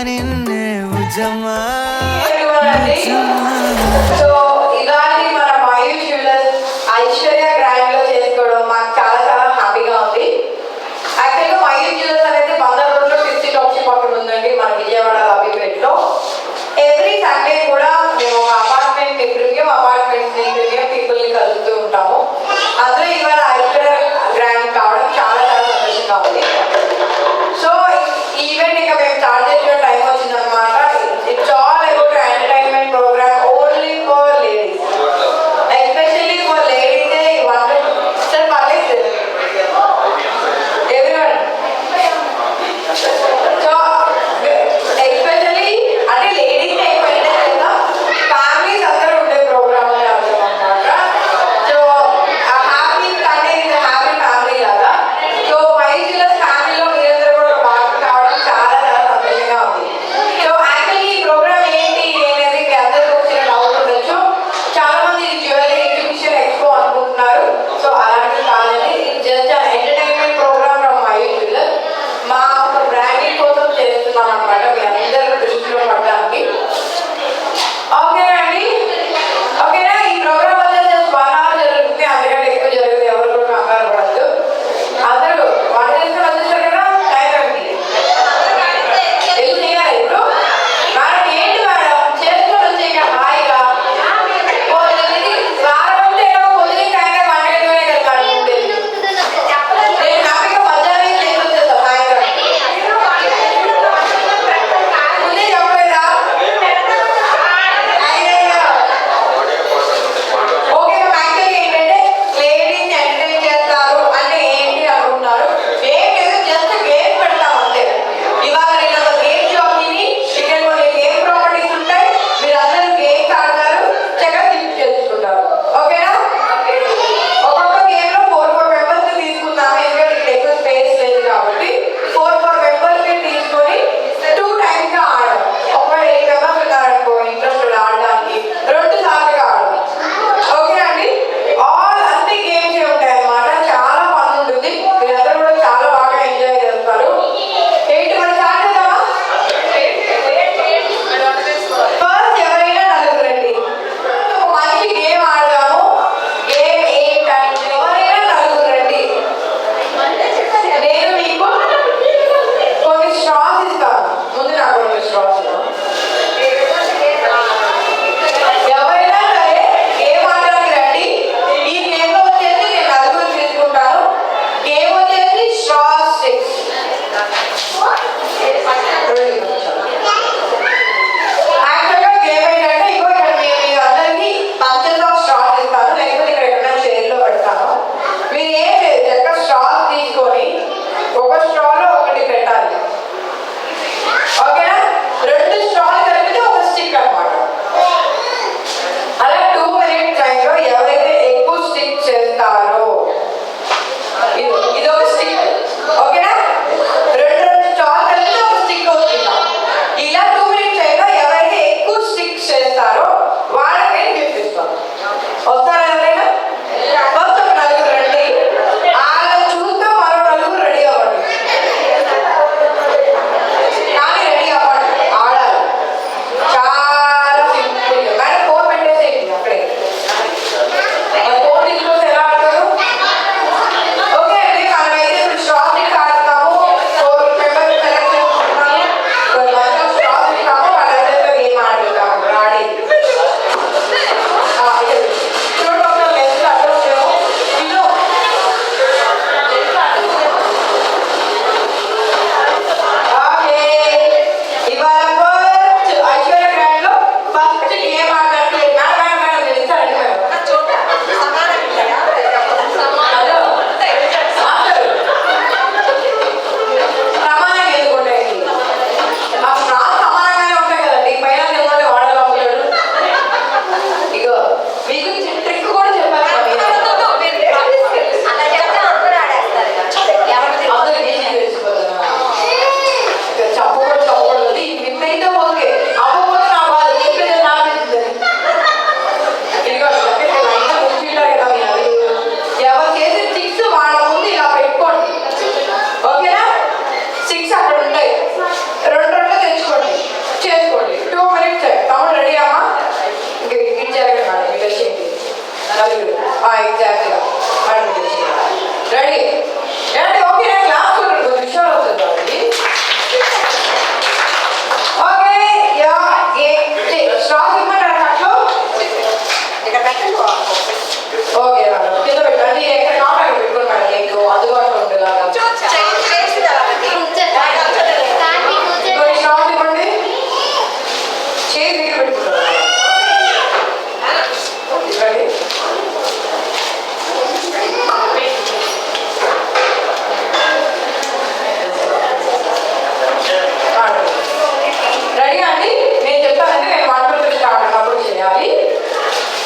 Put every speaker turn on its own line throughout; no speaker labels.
నిన్నే ఉజమా
సో ఇలాంటి మన మయూర్ జ్యువెలర్స్ ఐశ్వర్య గ్రాండ్ లో చేసుకోవడం మాకు చాలా చాలా హ్యాపీగా ఉంది. యాక్చువల్గా మయూర్ జ్యువెలర్స్ అనేది బందర్ రోడ్ లో 50 టౌన్షిప్ పక్కన ఉందండి, మన విజయవాడ అబిపేటలో. ఎవ్రీ సండే కూడా మేము అపార్ట్మెంట్ ప్రివ్యూ పీపుల్ ని కలుపుతూ ఉంటాము. అందులో ఇవాళ ఐశ్వర్య గ్రాండ్ కావడం చాలా చాలా సంతోషంగా ఉంది. సో ఈవెంట్ ఇక మేము స్టార్ట్ చేసిన టైం వచ్చిందనమాట. It's all about entertainment programme only for ladies, especially for లేడీసే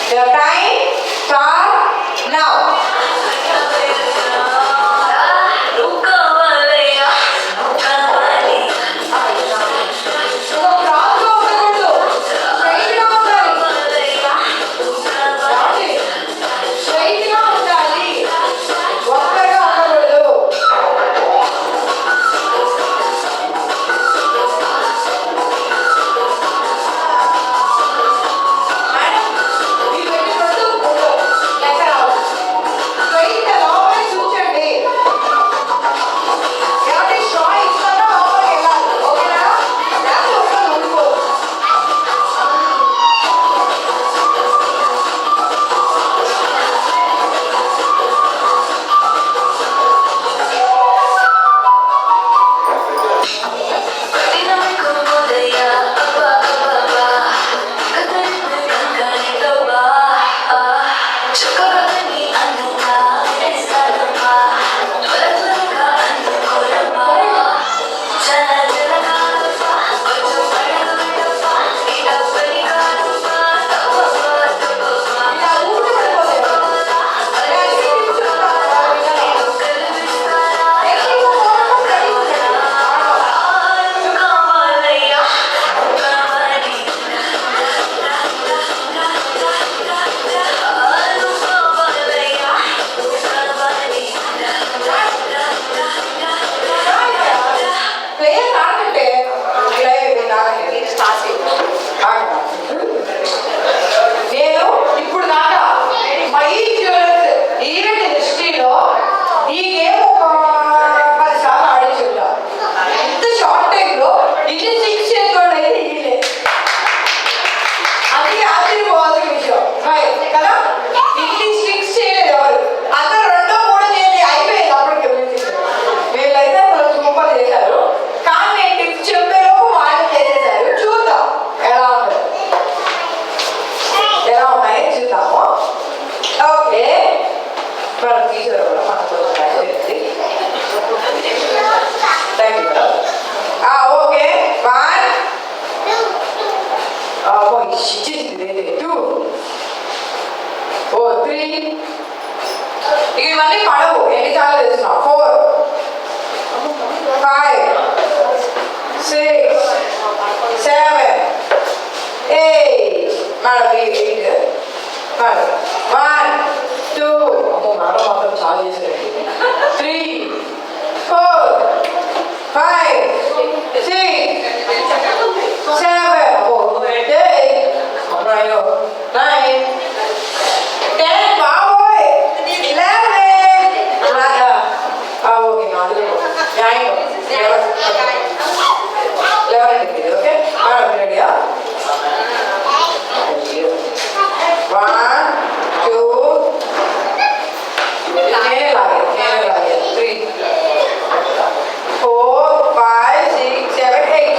The time start now. నేను ఇప్పుడు దాకా మై జ్యువెలర్స్ ఈవెంట్ హిస్టరీలో ఈ గేమ్ ఒక 10 సార్లు ఆడించి ఉంటా. ఇంత షార్ట్ టైంలో ఇన్ని సిక్స్ చేసుకోవడం అయితే ఇయ్యలే. అది ఆశ్చర్యపోవాల్సిన విషయం కదా. ఇన్ని సిక్స్ చేయలేదు ఎవరు. అందరూ రెండో మూడో చేసి అయిపోయింది అప్పటికి. వీళ్ళైతే అసలు సూపర్ చేశారు. కానీ నేను టిప్స్ చెప్పేలోపు వాళ్ళు చేసేసారు. చూద్దాం ఎలా ఉంటుంది, ఎలా ఉన్నాయో చూద్దాము. ఓకే, మనం టీచర్ కూడా మనకు ఓకే 1 2 3 ఇవన్నీ పడవు. ఎన్నిసార్లు తెచ్చినా 4 5 6 7 8 మేడం 8 మేడం 1 2 మేడం మాత్రం చాలా చేసేది 3 4 5 6 7 8 9 10 బాబోయ్ 11 అలాగా. ఓకే 4 9 11 ఓకే మేడం రెడీయా? 1 2 నేనే లాగే 3 4 5 6 7 8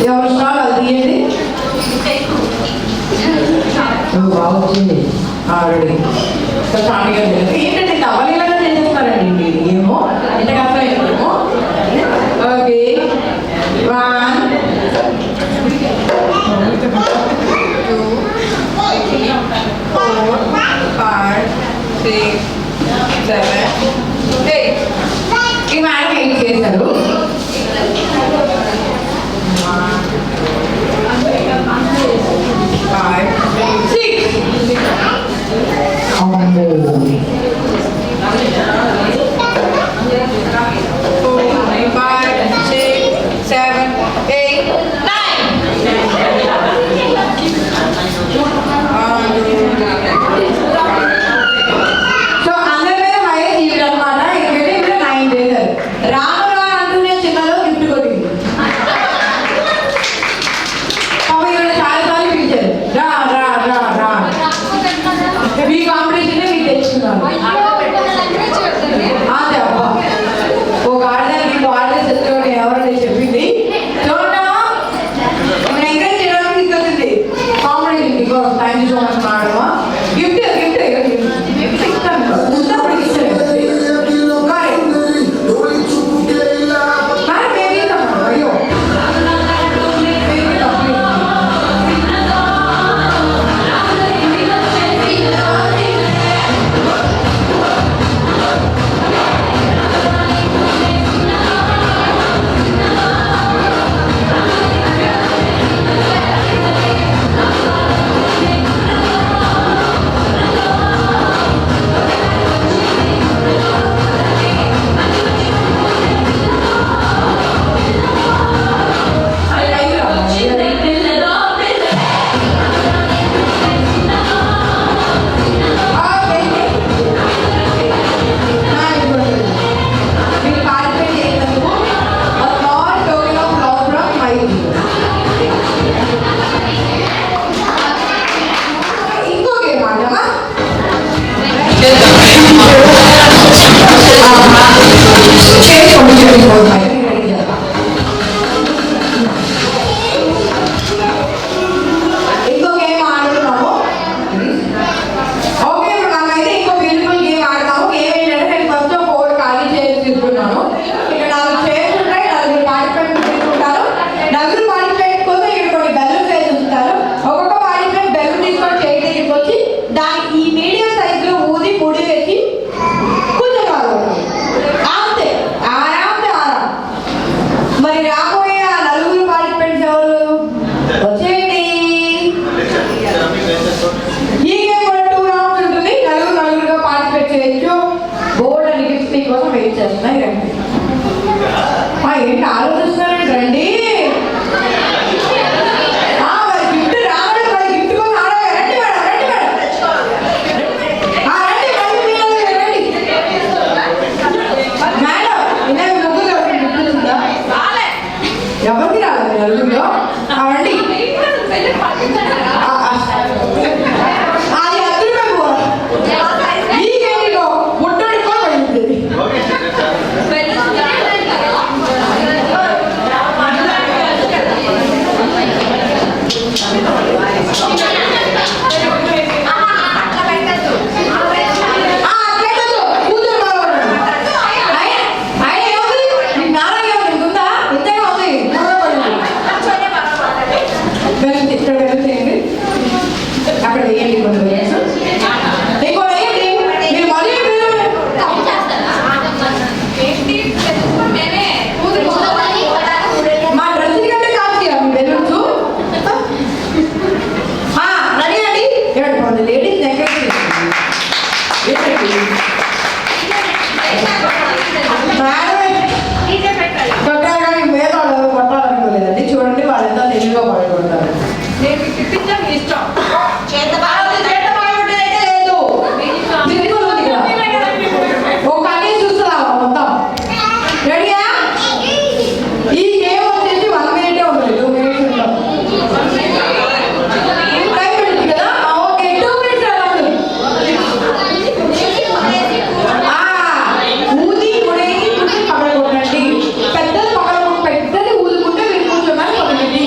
ఎవరు స్టాల్ అది తీయండి. బాగా వచ్చింది ఆల్రెడీ. స్టార్టింగ్ ఏంటంటే తవలీలాగా చేసేస్తారండి మీరు. ఏమో ఎంత కష్టమేమో. ఓకే 1 2 4 5 6 7 8. ఈ మేడం ఏం చేశారు? 5 6 ఏంటి ఆలోచిస్తున్నారండి? రండి గిఫ్ట్ రావాలి. గిఫ్ట్ కోసం ఆడాలి. రండి మేడం, రండి మేడం. ఇందాక ముగ్గురు ఎవరికి రాలేదు నలుగురిలో. రండి అది అదృష్టం ఈ గేమిలో ముట్టడి కూడా పడుతుంది. అక్కడ వేయండి కొన్ని ఇంకో వేయండి. మీరు మళ్ళీ మా డ్రెస్ కంటే కాదు మీ బెలూన్స్ రెడీ అండి. ఏడు లేడీస్ దగ్గర కొట్టారు కానీ మీద వాళ్ళు కొట్టాలనుకోలేదండి. చూడండి వాళ్ళు ఎంత తెలుగుగా పడుకుంటారు. నేను చూపించాను ఇష్టం. ఒక అన్నీ చూస్తున్నావా మొత్తం రెడీయా? ఈ గేమ్ వచ్చేసి 1 minute ఉంటుంది. 2 minutes ఉంటాం. టైం పెడుతుంది కదా. ఓకే 2 minutes రావాలి. ఊది ముడేసి కూర్చొని పగల కొట్టండి. పెద్దది ఊదుకుంటే మీరు కూర్చోమని పగలండి.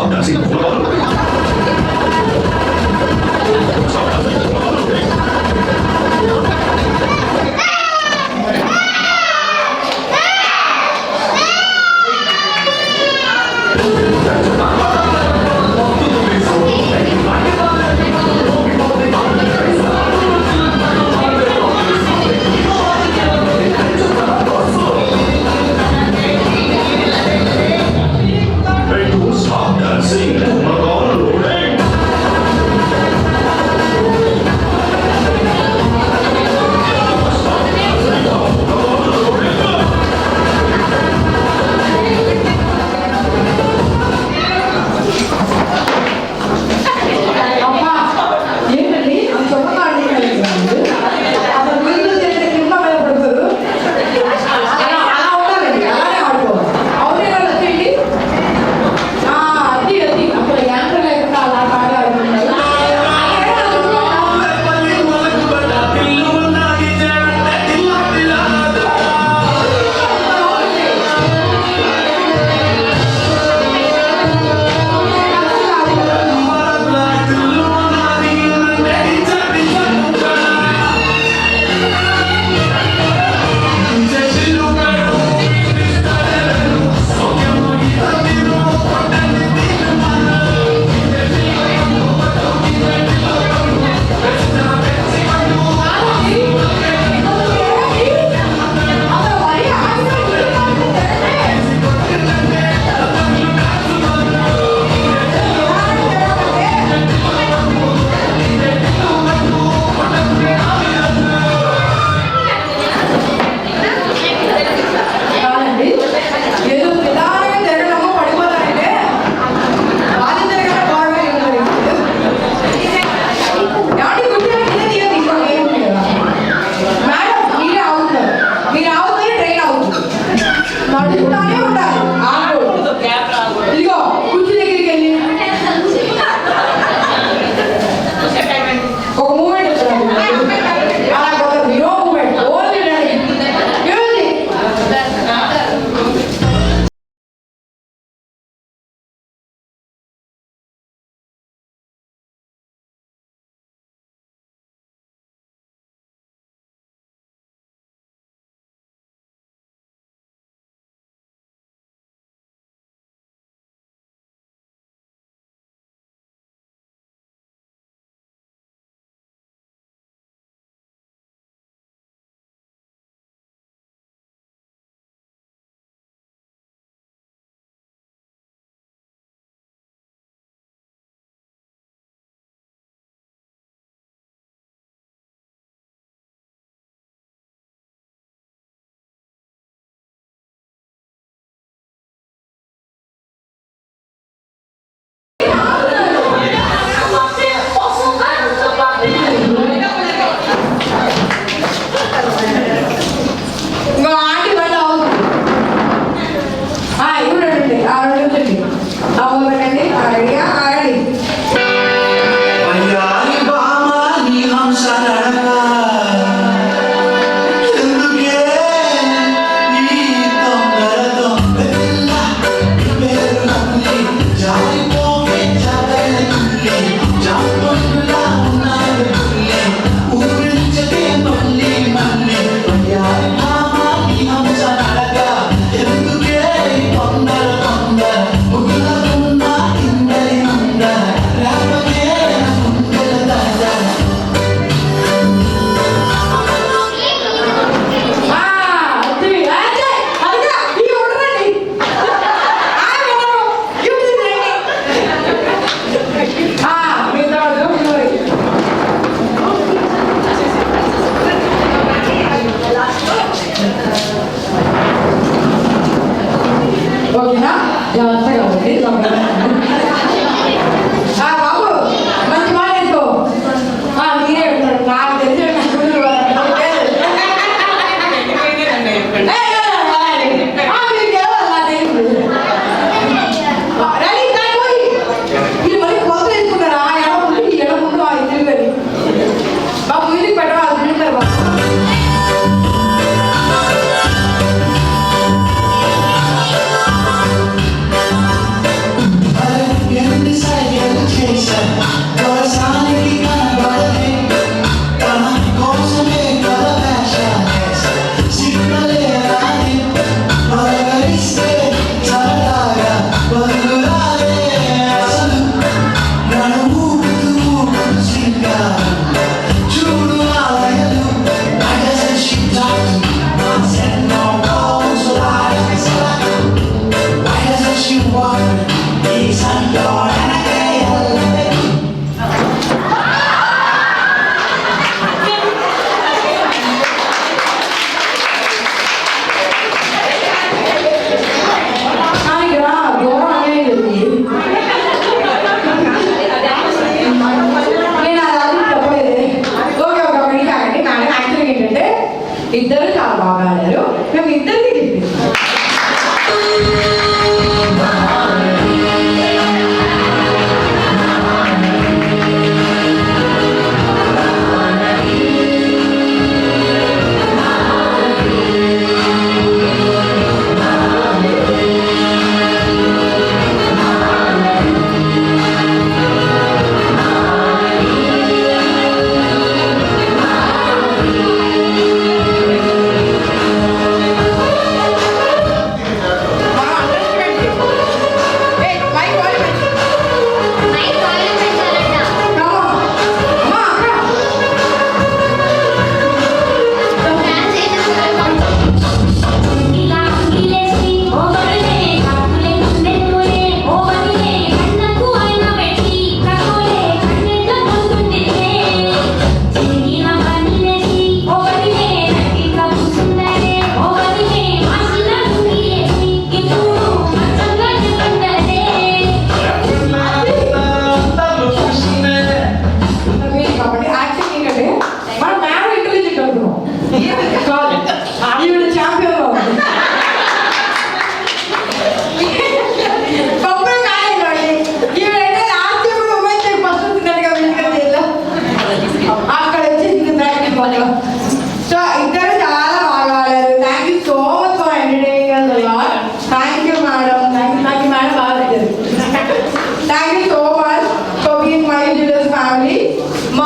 男性红了高度。少男性红了高度。被主少男性红了高度。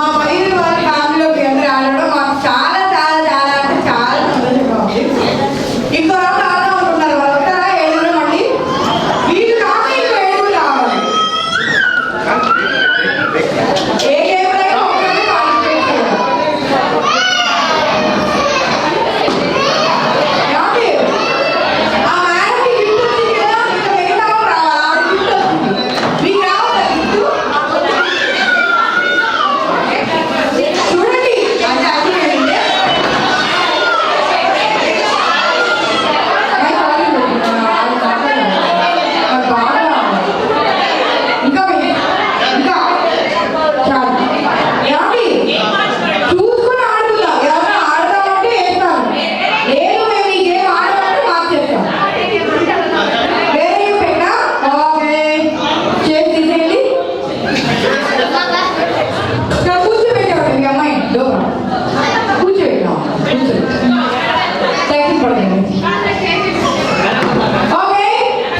మా మయూరి వారి ఫ్యామిలీలోకి అందరూ ఆడడం మాకు చాలా చాలా చాలా అంటే చాలా సంతోషంగా ఉంది. ఇంకో రౌండ్ ఆడదాం అనుకుంటున్నారు వాళ్ళు వస్తారా? ఏడుగురు మళ్ళీ వీళ్ళు కాక ఇంకో ఏడుగురు రావాలి. ఏ గేమ్లో ఒకరిని పార్టిసిపేట్ చేయాలి. ఏమండి? ఆ మేడంకి గిఫ్ట్ వచ్చింది కదా, ఇంకా మిగతా వాళ్ళు రావాలి. ఆవిడ గిఫ్ట్ వస్తుంది. మీకు రావాలా గిఫ్ట్? చూడండి అంటే అది ఏంటంటే ఇంకా ఇంకా చాలు. ఏమండి? చూసుకుని ఆడుకుందాం. ఎవరైనా ఆడతామంటే వేస్తాను. లేదు మేము ఈ గేమ్ ఆడమంటే మార్చేస్తాం. వేరే ఏం పెట్టా? ఓకే చేసి తీసేయండి. ఇక్కడ కూర్చోబెట్టేవాడు మీ అమ్మాయి లోపల కూర్చోబెట్టాం. సైకిల్ పడుతుంది. ఓకే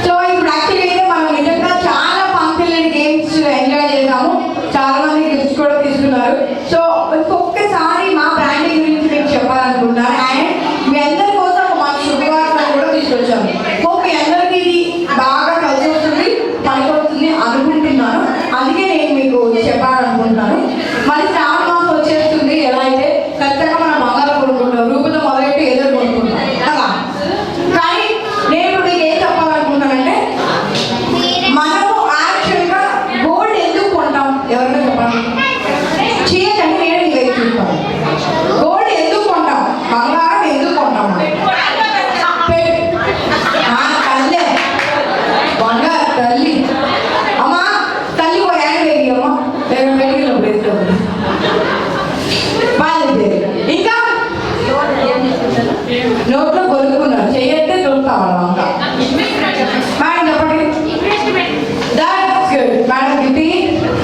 సో ఇప్పుడు యాక్చువల్లీ అయితే మనం నిజంగా చాలా ఫంక్షన్ గేమ్స్ ఎంజాయ్ చేసాము. చాలా మంది గిఫ్ట్స్ కూడా తీసుకున్నారు. సో ఇంకొకసారి మా బ్రాండింగ్ గురించి మీకు చెప్పాలనుకుంటున్నాను. అండ్ మీ అందరి కోసం మా శుభవార్తలు కూడా తీసుకొచ్చాము. మీ అందరికీ ఇది బాగా కలిసి వస్తుంది, పనికొస్తుంది అనుకుంటున్నాను. అందుకే నేను మీకు చెప్పాలనుకుంటున్నాను. మరి శ్రావణ మాసం వచ్చేస్తుంది. ఎలా అయితే ఖచ్చితంగా మనం బంగారం కొనుక్కుంటాం, రూపంతో మొదలెట్టి ఏదో కొనుక్కుంటాం కదా. కానీ నేను ఇప్పుడు మీకు ఏం చెప్పాలనుకుంటున్నానంటే మనము యాక్చువల్గా గోల్డ్ ఎందుకు కొంటాం? ఎవరైనా చెప్పండి. చేయకండి, నేను మీ వైపు చూస్తాను. గోల్డ్ ఎందుకు కొంటాం? బంగారం ఎందుకు కొంటాం? తల్లే బంగారు తల్లి అమ్మా, తల్లి ఓ హ్యాండ్ వేయి అమ్మా. మెడికల్ వేసుకోండి. బాగా ఇంకా నోట్లో కొనుక్కున్నారు. చెయ్యతే దొరుకుతావాళ్ళ ఇంకా మేడం చెప్పండి. That's good madam. గిఫ్ట్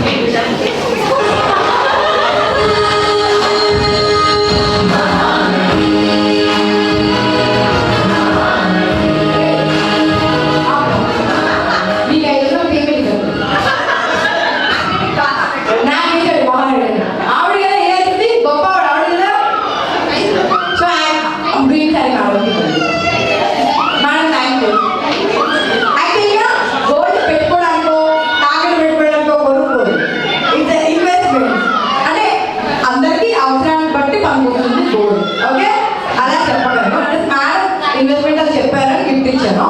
మీకు 5 పేమెంట్ నాకేసాడు మహారాడు. ఆవిడ కదా ఏది గొప్ప ఆవిడ కదా. So green sorry madam thank you. యాక్చువల్గా గోల్డ్ పెట్టుకోవడానికో తాకట్టు పెట్టుకోవడానికో కొనుక్కోదు. It's investment. అంటే అందరికీ అవసరాన్ని బట్టి పనికొస్తుంది గోల్డ్. ఓకే అలా చెప్పగలను. అంటే మేడం ఇన్వెస్ట్మెంట్ అని చెప్పారని గిఫ్ట్ ఇచ్చాను.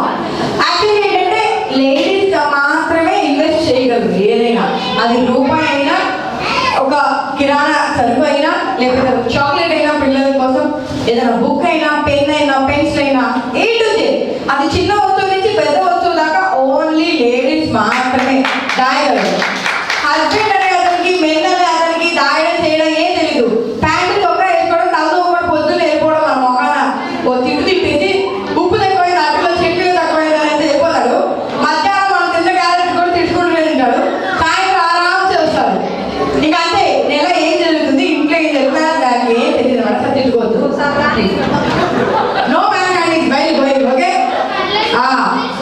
యాక్చువల్లీ ఏంటంటే లేడీస్ మాత్రమే ఇన్వెస్ట్ చేయగలరు ఏదైనా. అది రూపాయి అయినా, ఒక కిరాణా సరుకు అయినా, లేకపోతే చాక్లెట్ అయినా, పిల్లల కోసం ఏదైనా బుక్ అయినా, పెన్ అయినా, పెన్సిల్ అయినా, ఏ టు జెడ్. అది చిన్న వస్తువు నుంచి పెద్ద వస్తువు దాకా ఓన్లీ లేడీస్ మాత్రమే దాయగలరు. హస్బెండ్ అనే అతనికి, మెన్ అనే అతనికి దాయడం చేయడం ఏం తెలీదు. ప్యాంటు చొక్కా వేసుకోవడం, తలతో ఒకటి పొద్దున్న వెళ్ళిపోవడం, మన మొఖాన ఓ తిట్టు తిట్టేసి ఉప్పు తక్కువైంది, అట్టులో చెట్లు తక్కువైంది అనేది వెళ్ళిపోతాడు. మధ్యాహ్నం మనం తిన్న క్యారెట్ కూడా తిట్టుకుంటూ తింటాడు. సాయంత్రం ఆరామ్సే వస్తాడు. ఇంకా అంతే. నెల ఏం జరుగుతుంది, ఇంట్లో ఏం జరుగుతుందో దానికి ఏం తెలియదు మేడం. సార్ తిట్టుకోవద్దు. No man and is very going. Okay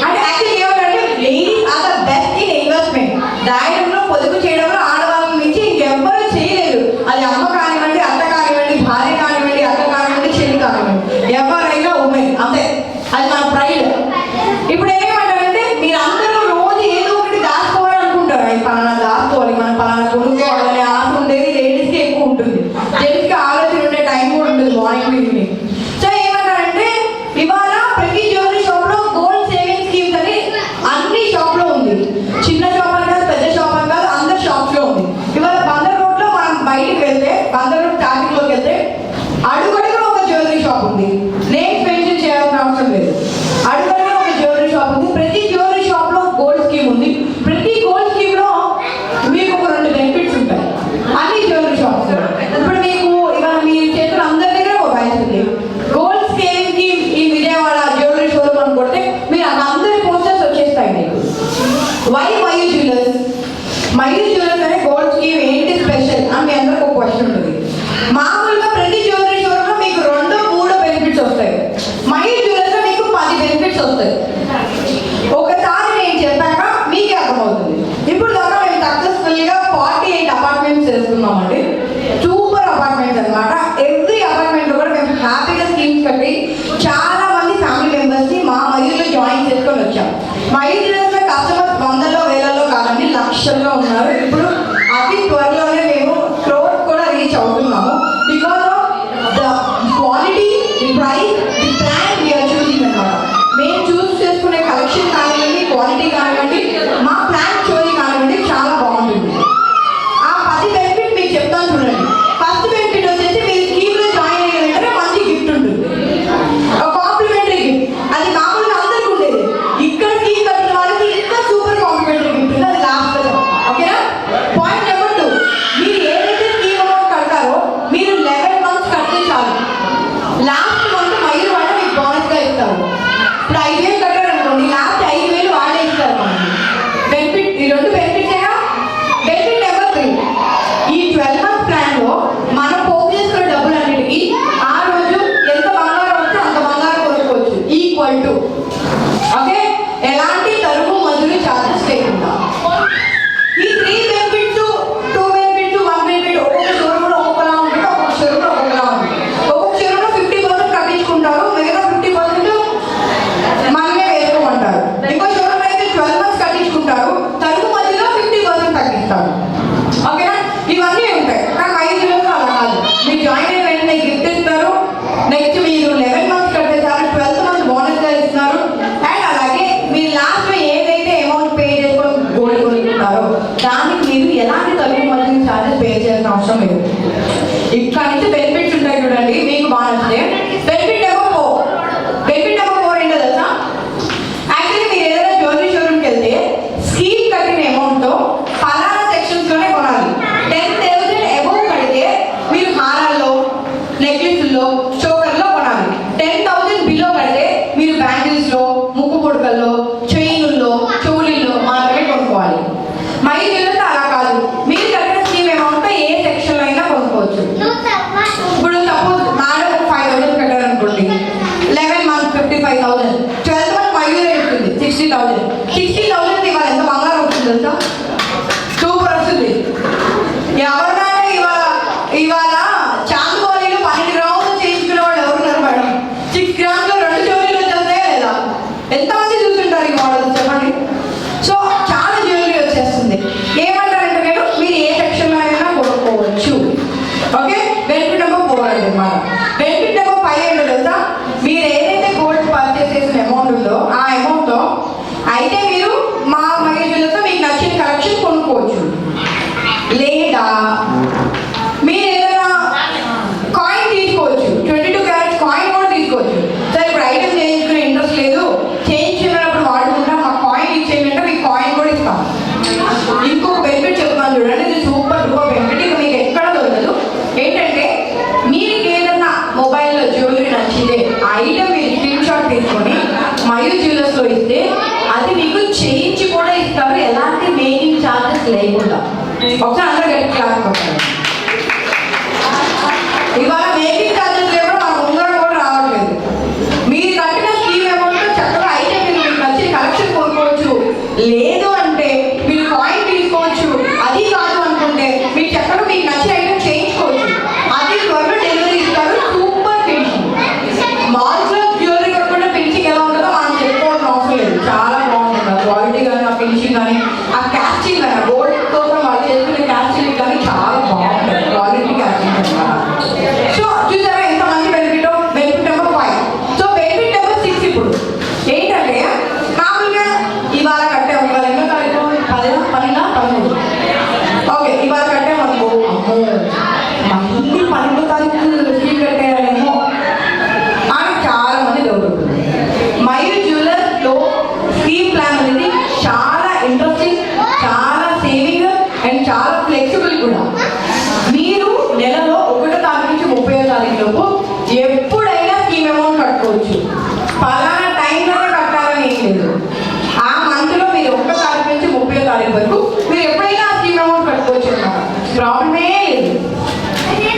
అంటే యాక్చువల్లీ ఏమంటే ladies are the best in investment. దాయడంలో, పొదుపు చేయడంలో ఆడవాళ్ళ నుంచి ఇంకెవ్వరూ చేయలేరు. అది అమ్మ కానివ్వండి, అత్త కానివ్వండి, భార్య కానివ్వండి, అక్క కానివ్వండి, చెల్లి కానివ్వండి, ఎవరైనా ఉమెన్ అంతే. అది మన ప్రైడ్. ఇప్పుడు ఏమంటారంటే మీరు అందరూ రోజు ఏదో ఒకటి దాచుకోవాలనుకుంటారు. అది పలానా దాచుకోవాలి, మనం పలానా కొనుక్కోవాలనే ఆశ ఉండేది లేడీస్కి ఎక్కువ ఉంటుంది. జెంట్స్కి ఆలోచన ఉండే టైం కూడా ఉంటుంది మార్నింగ్ ఈవినింగ్. సో ఏమంటారంటే ఇవాళ ప్రతి జ్యువెలరీ షాప్లో గోల్డ్ సేవింగ్ స్కీమ్స్ అని అన్ని షాప్లో ఉంది. చిన్న షాప్ అని కాదు, పెద్ద షాప్ అని కాదు, అందరి షాప్స్లో ఉంది. ఇవాళ బందర్ రోడ్లో మనం బయటకు వెళ్తే, బందర్ రోడ్ స్టార్టింగ్లోకి వెళ్తే అడుగడుగులో ఒక జ్యువెలరీ షాప్ ఉంది. నేమ్స్ మెన్షన్ చేయాల్సిన అవసరం లేదు. అడుగడుగులో ఒక జ్యువెలరీ షాప్ ఉంది. ప్రతి జ్యువెలరీ షాప్లో గోల్డ్ స్కీమ్ ఉంది. ప్రతి గోల్డ్ స్కీమ్లో మీకు ఒక 2 బెనిఫిట్స్ ఉంటాయి అన్ని జ్యువెలరీ షాప్స్. ఇప్పుడు మీకు ఇవాళ మీ చేతులు అందరి దగ్గర ఒక బ్యాచ్ ఉంది. గోల్డ్ స్కీమ్ కి ఈ విజయవాడ జ్యువెలరీ షోరూమ్ అని కొడితే మీరు అందరి పోస్టర్స్ వచ్చేస్తాయి మీకు. Why Mayur jewellers? Mayur jewellers అనే గోల్డ్ స్కీమ్ ఏంటి స్పెషల్ అని మీ అందరికి ఒక క్వశ్చన్ ఉంటుంది. మామూలుగా ప్రతి జ్యువెలరీ షోరూమ్ లో మీకు 2-3 బెనిఫిట్స్ వస్తాయి. మయూర్ జ్యువెలర్స్ లో మీకు 10 బెనిఫిట్స్ వస్తాయి. ఒకసారి నేను చెప్పాక మీకే అర్థమవుతుంది. ఇప్పుడు దాకా మేము సక్సెస్ఫుల్గా 48 అపార్ట్మెంట్స్ చేసుకున్నామండి. అతి త్వరలోనే మేము క్రోర్ కూడా రీచ్ అవుతున్నాము. Because of the quality, the price, the brand we are choosing అనమాట. మేము చూస్ చేసుకునే కలెక్షన్ కానివ్వండి, క్వాలిటీ కానివ్వండి, మా ప్లాన్ చోరీ కానివ్వండి చాలా బాగుంటుంది. ఆ 10 బెనిఫిట్ మీకు చెప్తాను చూడండి. ఫస్ట్ బెనిఫిట్ వచ్చేసి మీరు స్కీమ్లో జాయిన్ అయిన వెంటనే మంచి గిఫ్ట్ ఉంటుంది, కాంప్లిమెంటరీ గిఫ్ట్. అది మామూలుగా అందరికీ ఉండేది, ఇక్కడ స్కీమ్ కట్టిన వాళ్ళకి ఇంకా సూపర్ కాంప్లిమెంటరీ గిఫ్ట్ ఉంది. అది లాస్ట్ ఓకేనా. పాయింట్ నెంబర్ 2, మీరు ఏదైతే స్కీమ్ అమౌంట్ కడతారో మీరు 11 మంత్స్ కడితే చాలు. లాస్ట్ మంత్ మయూర్ వాళ్ళు మీకు బోనస్గా ఇస్తారు. ఇప్పుడు 5,000 కట్టారు అనుకోండి, లాస్ట్ 5,000 వాళ్ళే ఇస్తారు మనకి. బెనిఫిట్ ఈ 2 బెనిఫిట్సేగా. బెనిఫిట్ నెంబర్ 3, ఈ 12 మంత్ ప్లాన్లో మనం పోగు చేసుకున్న డబ్బులన్నిటికీ ఆ రోజు ఎంత బంగారం వస్తే అంత బంగారం కొనుక్కోవచ్చు, ఈక్వల్ టు. ఓకే, ఎలాంటి తరుగు మజూరీ ఛార్జెస్ లేకుండా. ఈ 3 బెనిఫిట్స్, 2 బెనిఫిట్స్, 1 బెనిఫిట్ ఒక్కొక్క షోరూమ్లో ఒక్కొక్కలా ఉంటుంది, ఒక్కొక్క షోరూమ్లో ఒక్కొక్కలా ఉంటుంది. ఒక్కొక్క షోరూమ్లో 50% కట్టించుకుంటారు, మిగతా 50% మనమే వేసుకోమంటారు. ఇంకో షోరూమ్ అయితే 12 మంత్స్ కట్టించుకుంటారు, తరుగు మధ్యలో 50% తగ్గిస్తారు. ఓకేనా, ఇవన్నీ ఉంటాయి. కానీ మైజీలో అలా కాదు. మీరు జాయిన్ అయిన వెంటనే గిఫ్ట్ ఇస్తారు. నెక్స్ట్ మీరు 11 మంత్స్ కడితే చాలు, 12th మంత్ బోనస్గా ఇస్తున్నారు. అండ్ అలాగే మీరు లాస్ట్లో ఏదైతే అమౌంట్ పే చేసుకొని గోల్డ్ కొనుక్కుంటారో దానికి మీరు ఎలాంటి తరుగు మధ్య ఛార్జెస్ పే చేయాల్సిన అవసరం లేదు. ఇక్కడ నుంచి బెనిఫిట్స్ ఉంటాయి చూడండి, మీకు బాగా నచ్చితే. బెనిఫిట్ నెంబర్ 4, బెనిఫిట్ నెంబర్ 4 ఏంటో తెలుసా? యాక్చువల్లీ మీరు ఏదైనా జ్యువెలరీ షోరూమ్కి వెళ్తే స్కీమ్ కట్టిన అమౌంట్తో పలానా సెక్షన్స్లోనే కొనాలి. 10,000 అబౌవ్ కడితే మీరు హారాల్లో, నెక్లెస్లో, చోకర్లో కొనాలి. 10,000 బిలో కడితే మీరు బ్యాంగిల్స్లో, ముక్కు పుడకల్లో, చైనుల్లో, చెవులిల్లో మాత్రమే కొనుక్కోవాలి. మై జ్యువెలర్స్ అలా కాదు, మీరు కట్టిన స్కీమ్ అమౌంట్తో ఏ సెక్షన్లో అయినా కొనుక్కోవచ్చు. ఇప్పుడు సపోజ్ మేడం 5,000 కట్టారనుకోండి, 11 మంత్స్ 55,000, 12th మంత్ మయూరే ఉంటుంది 60,000. 60,000 ఇవాళ ఎంత బంగారం వస్తుంది తెలుసా? సూపర్ వస్తుంది. ఎవరైనా ఇవాళ చాందోలీలు 12 గ్రాములు చేయించుకునే వాళ్ళు ఎవరున్నారు మేడం? 6 గ్రామ్స్లో 2 జ్యువెలరీలు వచ్చేస్తాయా లేదా? ఎంతమంది చూస్తుంటారు ఈ మోడల్ చెప్పండి. సో చాలా జ్యువెలరీ వచ్చేస్తుంది. ఏమంటారంటే నేను మీరు ఏ సెక్షన్లో అయినా కొనుక్కోవచ్చు. ఓకే, బెనిఫిట్ నెంబర్ 4 అంటే మన బెనిఫిట్ నెంబర్ 5 ఏంటో తెలుసా? మీరు ఏదైతే గోల్డ్ పర్చేస్ చేసిన అమౌంట్ ఉందో ఆ అమౌంట్తో అయితే మీరు మా మయూర్ జ్యువెలర్స్లో మీకు నచ్చిన కలెక్షన్ కొనుక్కోవచ్చు. లేదా మీరు ఏదైనా కాయిన్ తీసుకోవచ్చు, 22 క్యారెట్స్ కాయిన్ కూడా తీసుకోవచ్చు. సరే ఇప్పుడు ఐటమ్ చేయించుకునే ఇంట్రెస్ట్ లేదు, చేయించుకున్నప్పుడు వాడుకుంటా మాకు కాయిన్ ఇచ్చేయంటే మీకు కాయిన్ కూడా ఇస్తాం. ఇంకొక బెనిఫిట్ చెప్తాను చూడండి, ఇది సూపర్ డూపర్ బెనిఫిట్, ఇక మీకు ఎక్కడ దొరకదు. ఏంటంటే మీకు ఏదైనా మొబైల్లో జ్యువెలరీ నచ్చితే ఆ ఐటమ్ మీరు స్క్రీన్ షాట్ తీసుకొని మయూర్ జ్యువెలర్స్లో ఇస్తే అది మీకు చేయించి కూడా ఇస్తారు, ఎలాంటి మేకింగ్ ఛార్జెస్ లేకుండా. ఒకసారి అందరూ గట్టి క్లాస్ కొట్టారు. ఇవాళ మేకింగ్ ఛార్జెస్ లేకుండా మాకు ఉంగరం కూడా రావట్లేదు. మీరు కట్టిన స్కీమ్ అమౌంట్ చక్కగా ఐటమ్ మీరు మీకు నచ్చిన కలెక్షన్ కొనుక్కోవచ్చు. లేదు అంటే మీరు కాయిన్ తీసుకోవచ్చు. అది కాదు అనుకుంటే మీరు చక్కగా మీకు నచ్చిన ఐటమ్ చేయించుకోవచ్చు. అది త్వరగా డెలివరీ ఇస్తారు. Super finishing. మాల్స్లో జ్యువెలరీ కొనుక్కున్న ఫినిషింగ్ ఎలా ఉంటుందో మనం చెప్పుకోవాల్సిన అవసరం లేదు, చాలా బాగుంటుంది. ఆ క్వాలిటీ కానీ, ఆ ఫినిషింగ్ కానీ, ఆ క్యాస్టింగ్ కానీ, గోల్డ్ కోసం వాళ్ళు చేసుకునే క్యాస్టింగ్ కానీ చాలా బాగుంటుంది. క్వాలిటీ క్యాస్టింగ్ అనమాట. సో చూసారా ఎంత మంచి benefit. Benefit number 5. So benefit number 6 ఇప్పుడు ఏంటంటే మామూలుగా ఇవాళ కట్టాము, ఇవాళ ఎన్నో తారీఖు? 10, 12, 13. ఓకే, ఇవాళ కట్టాము అనుకో, మళ్ళీ 12వ తారీఖు స్కీమ్ కట్టారేమో అని చాలా మంది డౌట్ ఉంటుంది. మయూర్ జ్యువెలర్స్లో స్కీమ్ ప్లాన్ అనేది చాలా ఇంట్రెస్టింగ్, చాలా సేవింగ్ అండ్ చాలా ఫ్లెక్సిబుల్ కూడా. మీరు నెలలో 1వ తారీఖు నుంచి 30వ తారీఖు లోపు ఎప్పుడైనా స్కీమ్ అమౌంట్ కట్టుకోవచ్చు. పలానా టైంలోనే కట్టాలని ఏం లేదు. ఆ మంత్లో మీరు 1వ తారీఖు నుంచి 30వ తారీఖు వరకు మీరు ఎప్పుడైనా స్కీమ్ అమౌంట్ కట్టుకోవచ్చు అన్నమాట. ప్రాబ్లమే లేదు.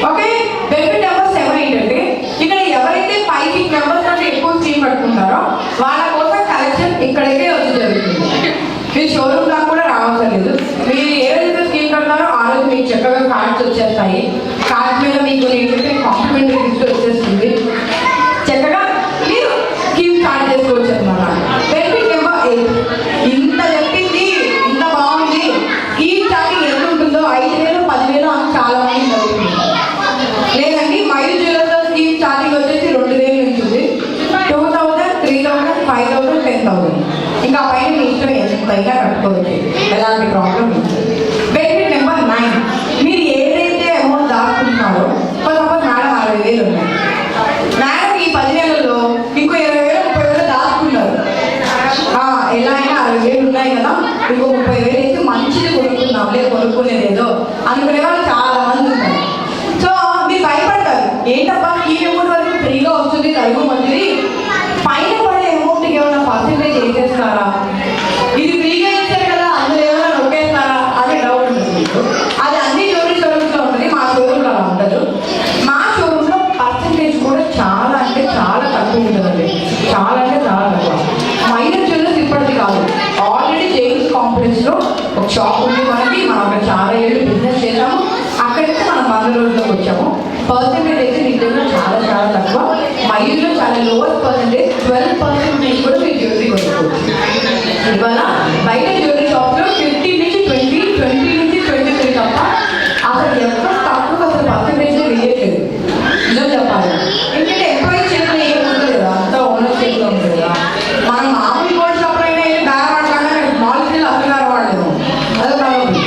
ఓకే, బెనిఫిట్ నెంబర్ 7 ఏంటంటే ఇక్కడ ఎవరైతే 5-6 మెంబర్స్ కంటే ఎక్కువ స్కీమ్ కట్టుకుంటారో వాళ్ళ కోసం కలెక్షన్ ఇక్కడికే వచ్చి జరుగుతుంది. మీరు షోరూమ్ దాకా కూడా రావడం లేదు. మీరు ఏ రోజైతే స్కీమ్ కడతారో ఆ రోజు మీకు చక్కగా కార్డ్స్ వచ్చేస్తాయి. కార్డ్స్ మీద మీకు ఏంటంటే కాంప్లిమెంటరీ గిఫ్ట్ వచ్చేస్తుంది. చక్కగా మీరు స్కీమ్ స్టార్ట్ చేసుకోవచ్చు అనమాట. Benefit number 8. ఇంత చెప్పింది, ఇంత బాగుంది. స్కీమ్ స్టార్టింగ్ ఎంత ఉంటుందో 5,000 ఎంతైనా కట్టుకోవచ్చు, ఎలాంటి ప్రాబ్లం లేదు. బెనిఫిట్ నెంబర్ 9, మీరు ఏదైతే అమౌంట్ దాచుకుంటున్నారో కొంతమంది మేడం 60,000 ఉన్నాయి, మేడం ఈ 10 నెలల్లో ఇంకో 20,000 30,000 దాచుకుంటారు. ఎలా అయినా 60,000 ఉన్నాయి కదా, ఇంకో 30,000 వేసి మంచిది కొనుక్కుందాంలే, కొనుక్కునేదేదో అనుకునే వాళ్ళు చాలా మంది ఉంటారు. సో మీరు భయపడతారు, ఏంటబ్బా ఈ అమౌంట్ వరకు ఫ్రీగా వస్తుంది తరుగు మంచిది, పైన పడే అమౌంట్కి ఏమైనా పర్సెంటేజ్ వేసేస్తారా, ఇది ఫ్రీగా ఇచ్చారు కదా అందులో ఏమైనా నొక్కేస్తారా అనే డౌట్ ఉంటుంది మీకు. అది అన్ని జ్యువెలరీ షోరూమ్స్లో ఉంటుంది, మా షోరూమ్లో అలా ఉండదు. మా షోరూమ్లో పర్సెంటేజ్ కూడా చాలా అంటే చాలా తక్కువ ఉంటుందండి, చాలా అంటే చాలా తక్కువ. మైనర్ జ్యువెలర్స్ ఇప్పటిది కాదు, ఆల్రెడీ జైన్స్ కాంప్లెక్స్లో ఒక షాప్ ఉంది మనకి, మనం అక్కడ చాలా ఏళ్ళు బిజినెస్ చేసాము, అక్కడికి మనం 100 రోజుల్లోకి వచ్చాము. పర్సెంటేజ్ అయితే నిజంగా చాలా చాలా తక్కువ, మైల్లో చాలా లోవర్ పర్సెంటేజ్ 12% కూడా మీరు జ్యువెలరీ కొనుక్కోవచ్చు. ఇవాళ బయట జ్యువెలరీ షాప్లో 15 నుంచి 20, 20 నుంచి 23 తప్ప అసలు ఎంత తక్కువ అసలు పర్సెంటేజ్ వేయట్లేదు. నిజం చెప్పాలి, ఎందుకంటే ఎంప్లాయీ చేతిలో ఏం ఉంటుంది కదా, అంతా ఓనర్ చేతిలో ఉంటుంది కదా. మనం మామూలు గోల్డ్ షాప్లో అయినా ఏం బేర వాడతానే మాల్ జిల్లా అసలు బేర వాడలేదు, అదే కాబట్టి.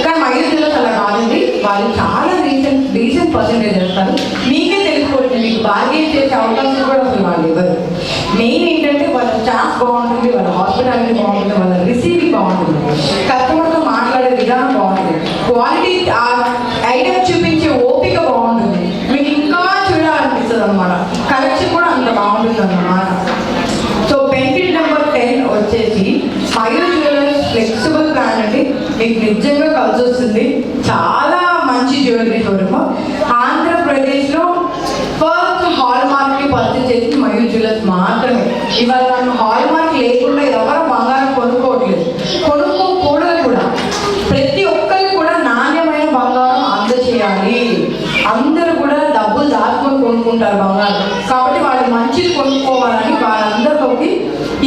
కానీ మైల్ జిల్లా అలా కాదండి, వాళ్ళు చాలా రీసెంట్ పర్సెంటేజ్ చేస్తారు. మీకే తెలుసుకోవచ్చు, మీకు బార్గెన్ చేసే అవకాశం కూడా అసలు వాళ్ళు ఇవ్వరు. మెయిన్ ఏంటంటే వాళ్ళ స్టాఫ్ బాగుంటుంది, వాళ్ళ హాస్పిటాలిటీ బాగుంటుంది, వాళ్ళ రిసీవింగ్ బాగుంటుంది, కస్టమర్తో మాట్లాడే విధానం బాగుంటుంది, క్వాలిటీ ఐటమ్ చూపించే ఓపిక బాగుంటుంది, మీకు ఇంకా చూడాలనిపిస్తుంది అనమాట, కలెక్షన్ కూడా అంత బాగుంటుంది అన్నమాట. సో బెనిఫిట్ నెంబర్ 10 వచ్చేసి మయూర్ జ్యువెలర్స్ ఫ్లెక్సిబుల్ ప్లాన్ అండి, మీకు నిజంగా కలిసి వస్తుంది. చాలా మంచి జ్యువెలరీ షోరూమ్, ఆంధ్రప్రదేశ్లో ఫస్ట్ హాల్ మార్క్ని పర్చేస్ చేసి మయూర్ జ్యువెలర్స్ మాత్రమే. ఇవాళ మనం హాల్ మార్క్ లేకుండా ఎవరు బంగారం కొనుక్కోవట్లేదు, కొనుక్కోకూడదు కూడా. ప్రతి ఒక్కరికి కూడా నాణ్యమైన బంగారం అందజేయాలి, అందరూ కూడా డబ్బులు దాచుకొని కొనుక్కుంటారు బంగారం, కాబట్టి వాళ్ళు మంచిది కొనుక్కోవాలని వాళ్ళందరిలోకి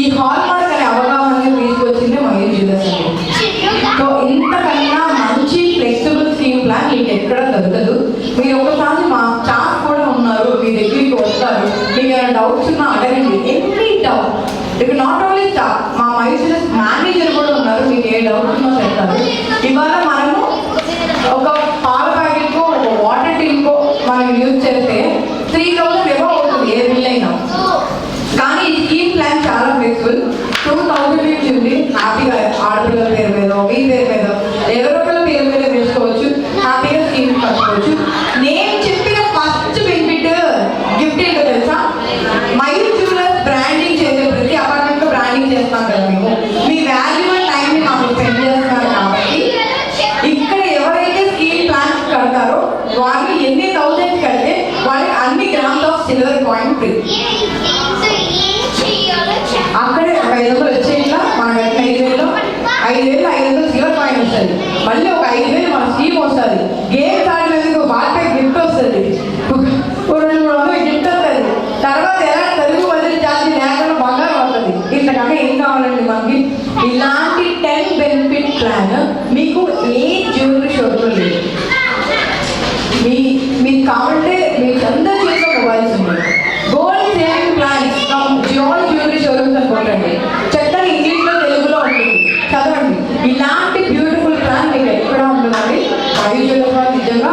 ఈ హాల్ మార్క్ అనే అవగాహన తీసుకొచ్చింది మయూర్ జ్యువెలర్స్ అండి. సో ఇంతకన్నా మంచి ఫ్లెక్సిబుల్ స్కీమ్ ప్లాన్ మీకు ఎక్కడ దొరకదు. మీరు ఒకసారి మా స్టాఫ్ కూడా ఉన్నారు, మీ దగ్గరికి వస్తారు, మీకు ఏమైనా డౌట్స్ ఉన్నా అడగండి, ఎనీ డౌట్. ఇక నాట్ ఓన్లీ స్టాఫ్, మా మయూర్ జ్యువెలర్స్ మేనేజర్ కూడా ఉన్నారు, మీకు ఏ డౌట్ ఉన్నా చెప్తారు. ఇవాళ మనము ఒక పాల ప్యాకెట్కో ఒక వాటర్ టిన్కో మనం యూజ్ చేస్తే 3,000 ఏమో అవుతుంది ఏ బిల్ అయినా. కానీ ఈ స్కీమ్ ప్లాన్ చాలా ఫ్లెక్సిబుల్, 2,000 నుంచి ఉంది. హ్యాపీగా ఆడపిల్లల పేరు మీద, మీ పేరు మీద, ఎవరొకరి పేరు మీద వేసుకోవచ్చు, హ్యాపీగా స్కీమ్ కట్టుకోవచ్చు. నేను చెప్పిన ఫస్ట్ బెనిఫిట్ గిఫ్ట్ ఏంటో తెలుసా, మయూర్ జ్యువెలర్స్ బ్రాండింగ్ చేసే ప్రతి అపార్ట్మెంట్లో బ్రాండింగ్ చేస్తాం కదా మేము, మీ వాల్యుబుల్ టైంని మాకు స్పెండ్ చేస్తున్నారు కాబట్టి ఇక్కడ ఎవరైతే స్కీమ్ ప్లాన్స్ కడతారో వాళ్ళు ఎన్ని 1000 కడితే వాళ్ళకి అన్ని grams of silver coin free. అక్కడే 500 వచ్చే ఇట్లా మన 5,000 5,500 సిల్వర్ కాయిన్ వస్తుంది, మళ్ళీ ఒక 5,000 మన స్కీమ్ వస్తుంది, గేమ్స్ ఆడినందుకు వాళ్ళపై గిఫ్ట్ వస్తుంది, 200 గిఫ్ట్ వస్తుంది, తర్వాత ఎలా తెలుగు వదిలి జాతి లేకుండా బంగారం వస్తుంది. ఇంతకన్నా ఏం కావాలండి మనకి? ఇలాంటి 10 బెనిఫిట్ ప్లాన్ మీకు ఏ జ్యువెలరీ షోరూమ్లో లేదు. మీకు కావాలంటే మీకు అందరి చేతిలో మొబైల్స్ ఉన్నాయి. Gold saving plans from jewel jewellery showrooms అనుకోండి, చక్కని ఇంగ్లీష్లో తెలుగులో ఉంటుంది, చదవండి. ఇలాంటి బ్యూటిఫుల్ ప్లాన్ మీకు ఎక్కడ ఉంటుందండి. మయూర్ జ్యువెలర్స్ వాళ్ళు నిజంగా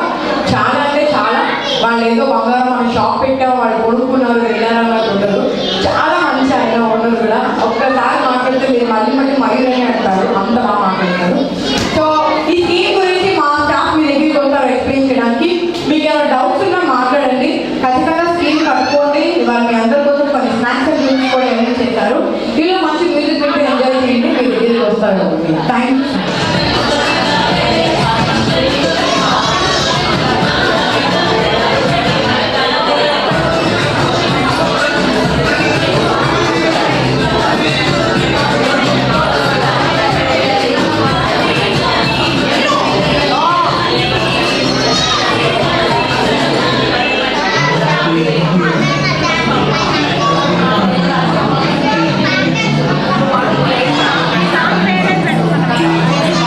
చాలా అంటే చాలా, వాళ్ళు ఏదో బంగారం మనం షాప్ పెట్టాము వాళ్ళు కొనుక్కున్నారు వెళ్ళారన్నట్టు ఉంటారు, చాలా మంచి ఆయన ఉండరు కూడా. ఒక్కసారి మాట్లాడితే మీరు మళ్ళీ మయూర్ అని అంటారు, అంత బాగా మాట్లాడతారు. సో ఈ స్కీమ్ గురించి మా స్టాఫ్ మీ దగ్గరికి వస్తారు ఎక్స్ప్లెయిన్ చేయడానికి. మీకు ఏమైనా డౌట్స్ ఉన్నా మాట్లాడండి, ఖచ్చితంగా స్కీమ్ కట్టుకోండి. ఇవాళ మీ అందరి కోసం కొన్ని స్నాక్స్ అండ్ డ్రింక్స్ కూడా అరేంజ్ చేశారు, ఇలా మంచి మ్యూజిక్ పెట్టి ఎంజాయ్ చేయండి, మీ దగ్గరికి వస్తారు. Thank you.
Thank you.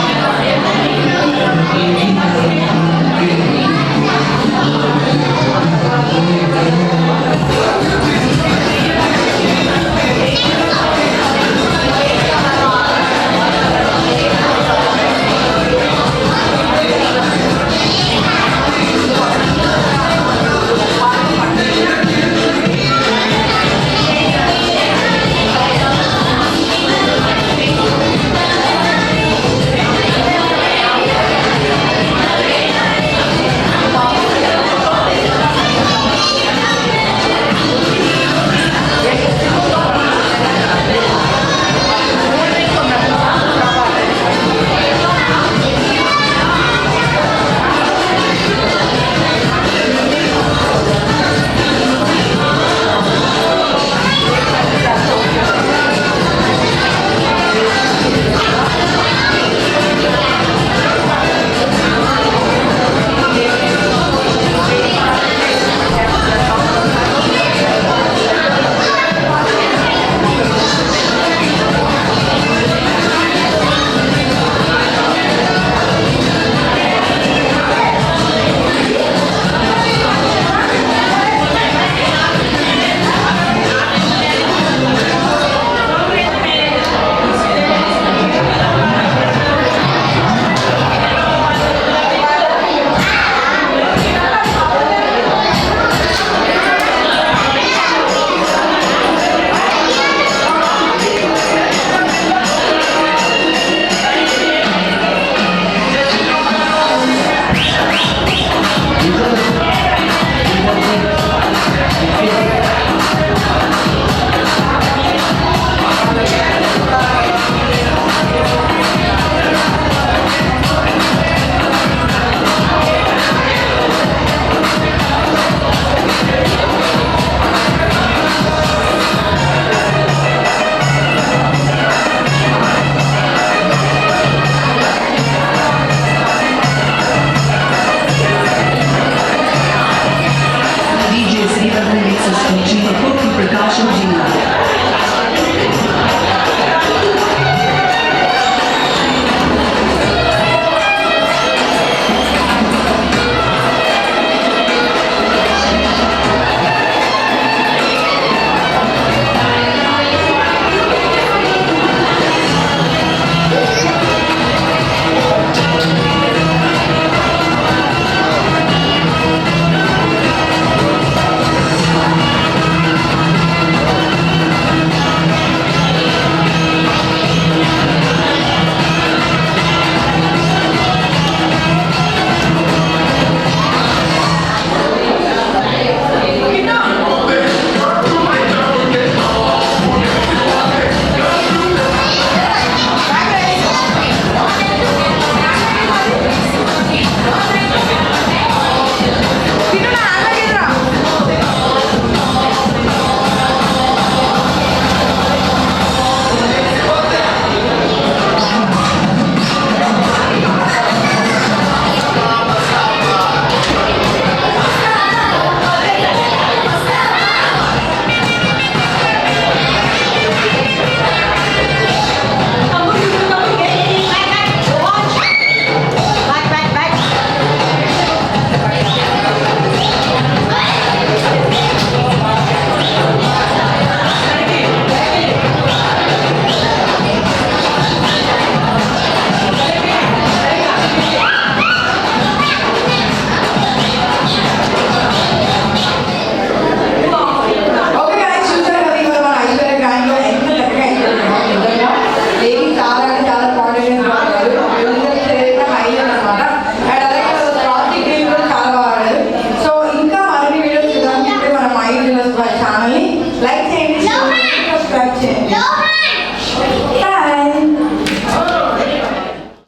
Like చేయండి